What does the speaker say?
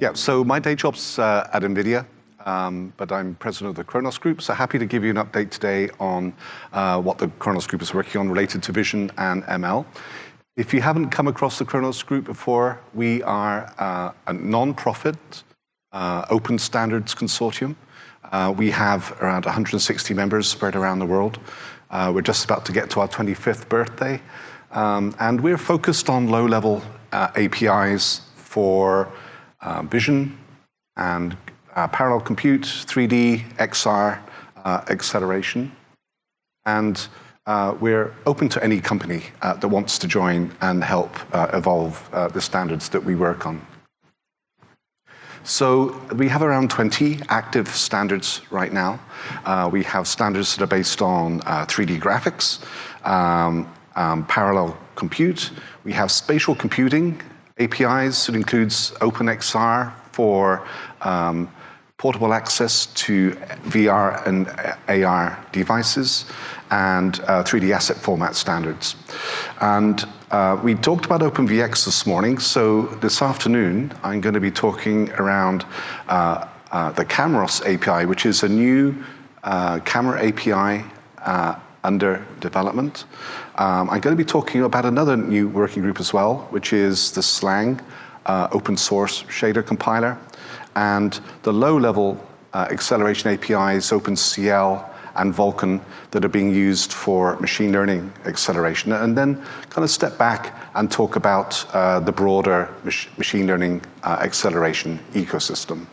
Yeah, so my day job's at NVIDIA, but I'm president of the Khronos Group, so happy to give you an update today on what the Khronos Group is working on related to vision and ML. If you haven't come across the Khronos Group before, we are a non-profit open standards consortium. We have around 160 members spread around the world. We're just about to get to our 25th birthday, and we're focused on low-level APIs for vision and parallel compute, 3D, XR, acceleration. And we're open to any company that wants to join and help evolve the standards that we work on. So we have around 20 active standards right now. We have standards that are based on 3D graphics, parallel compute. We have spatial computing APIs. It includes OpenXR for portable access to VR and AR devices, and 3D asset format standards. And we talked about OpenVX this morning, so this afternoon I'm going to be talking around the Khronos API, which is a new camera API under development. I'm going to be talking about another new working group as well, which is the Slang open source shader compiler, and the low-level acceleration APIs, OpenCL and Vulkan, that are being used for machine learning acceleration, and then kind of step back and talk about the broader machine learning acceleration ecosystem.